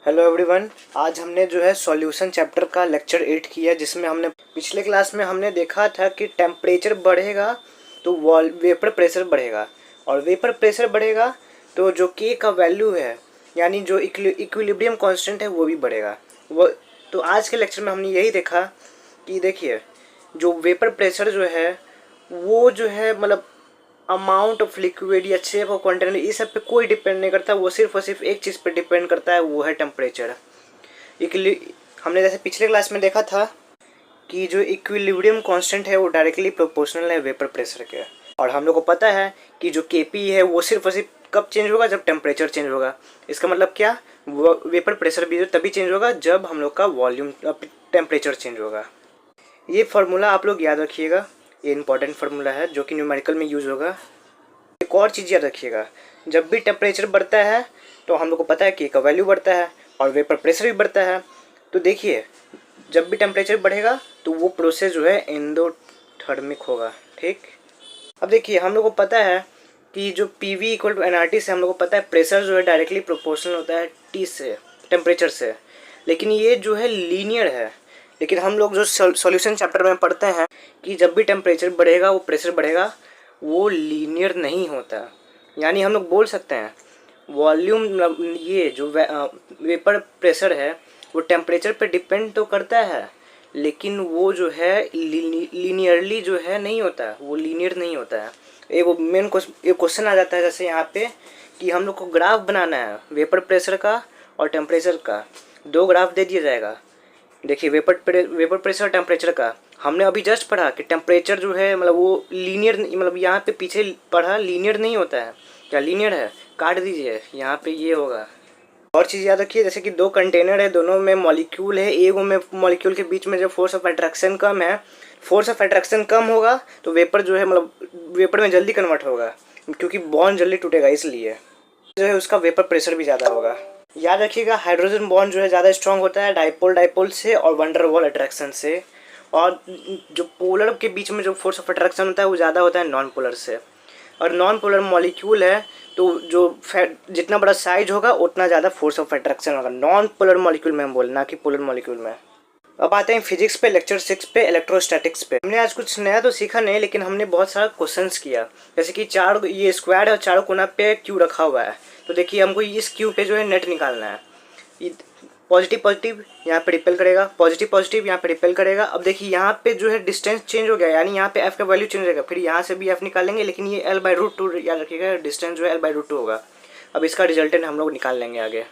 Hello everyone. आज हमने जो है सॉल्यूशन चैप्टर का लेक्चर 8 किया, जिसमें हमने पिछले क्लास में हमने देखा था कि टेम्परेचर बढ़ेगा तो वेपर प्रेशर बढ़ेगा, और वेपर प्रेशर बढ़ेगा तो जो के का वैल्यू है यानी जो इक्विलिब्रियम कांस्टेंट है वो भी बढ़ेगा। वो तो आज के लेक्चर में हमने यही देखा कि देखिए जो वेपर प्रेशर जो है वो जो है मतलब अमाउंट ऑफ लिक्विड या शेप ऑफ कंटेनर इस सब पे कोई डिपेंड नहीं करता, वो सिर्फ और सिर्फ एक चीज़ पे डिपेंड करता है, वो है टेम्परेचर। हमने जैसे पिछले क्लास में देखा था कि जो इक्विलिब्रियम कांस्टेंट है वो डायरेक्टली प्रोपोर्शनल है वेपर प्रेशर के, और हम लोग को पता है कि जो केपी है वो सिर्फ और सिर्फ कब चेंज होगा, जब टेम्परेचर चेंज होगा। इसका मतलब क्या, वेपर प्रेशर भी तभी चेंज होगा जब हम लोग का वॉल्यूम टेम्परेचर चेंज होगा। ये फार्मूला आप लोग याद रखिएगा, ये इंपॉर्टेंट फार्मूला है जो कि न्यूमेरिकल में यूज़ होगा। एक और चीज़ याद रखिएगा, जब भी टेम्परेचर बढ़ता है तो हम लोग को पता है कि का वैल्यू बढ़ता है और वेपर प्रेशर भी बढ़ता है। तो देखिए जब भी टेम्परेचर बढ़ेगा तो वो प्रोसेस जो है एंडोथर्मिक होगा, ठीक। अब देखिए हम लोग को पता है कि जो P V equal to N R T से हम लोग को पता है प्रेशर जो है डायरेक्टली प्रोपोर्शनल होता है टी से, टेम्परेचर से, लेकिन ये जो है लीनियर है। लेकिन हम लोग जो सॉल्यूशन चैप्टर में पढ़ते हैं कि जब भी टेम्परेचर बढ़ेगा वो प्रेशर बढ़ेगा, वो लीनियर नहीं होता। यानी हम लोग बोल सकते हैं वॉल्यूम, ये जो वेपर प्रेशर है वो टेम्परेचर पे डिपेंड तो करता है, लेकिन वो जो है लीनियरली जो है नहीं होता, वो लीनियर नहीं होता है। एक मेन क्वेश्चन आ जाता है जैसे यहाँ पे कि हम लोग को ग्राफ बनाना है वेपर प्रेशर का और टेम्परेचर का, दो ग्राफ दे दिया जाएगा। देखिए वेपर प्रेशर टेम्परेचर का हमने अभी जस्ट पढ़ा कि टेम्परेचर जो है मतलब वो लीनियर, मतलब यहाँ पे पीछे पढ़ा लीनियर नहीं होता है। क्या लीनियर है, काट दीजिए, यहाँ पे ये होगा। और चीज़ याद रखिए, जैसे कि दो कंटेनर है, दोनों में मॉलिक्यूल है, एक में मॉलिक्यूल के बीच में जब फोर्स ऑफ अट्रैक्शन कम है, फोर्स ऑफ अट्रैक्शन कम होगा तो वेपर जो है मतलब वेपर में जल्दी कन्वर्ट होगा, क्योंकि बॉन्ड जल्दी टूटेगा, इसलिए जो है उसका वेपर प्रेशर भी ज़्यादा होगा। याद रखिएगा हाइड्रोजन बॉन्ड जो है ज़्यादा स्ट्रॉन्ग होता है डाइपोल से और वंडर वॉल अट्रैक्शन से, और जो पोलर के बीच में जो फोर्स ऑफ अट्रैक्शन होता है वो ज़्यादा होता है नॉन पोलर से। और नॉन पोलर मॉलिक्यूल है तो जो जितना बड़ा साइज होगा उतना ज़्यादा फोर्स ऑफ अट्रैक्शन होगा, नॉन पोलर मॉलिक्यूल में हम बोल, ना कि पोलर मॉलिक्यूल में। अब आते हैं फिजिक्स पे, लेक्चर 6 पे, इलेक्ट्रोस्टैटिक्स पे। हमने आज कुछ नया तो सीखा नहीं, लेकिन हमने बहुत सारा क्वेश्चंस किया। जैसे कि चार ये स्क्वायर है और चारों कोना पे क्यू रखा हुआ है, तो देखिए हमको इस क्यू पे जो है नेट निकालना है। पॉजिटिव पॉजिटिव यहाँ पे रिपेल करेगा, पॉजिटिव पॉजिटिव यहाँ पे रिपेल करेगा। अब देखिए यहाँ पे जो है डिस्टेंस चेंज हो गया, यानी यहाँ पे एफ का वैल्यू चेंज होगा, फिर यहाँ से भी एफ निकालेंगे, लेकिन ये L/√2 याद रखिएगा, डिस्टेंस जो है L/√2 होगा। अब इसका रिजल्टेंट हम लोग निकाल लेंगे आगे।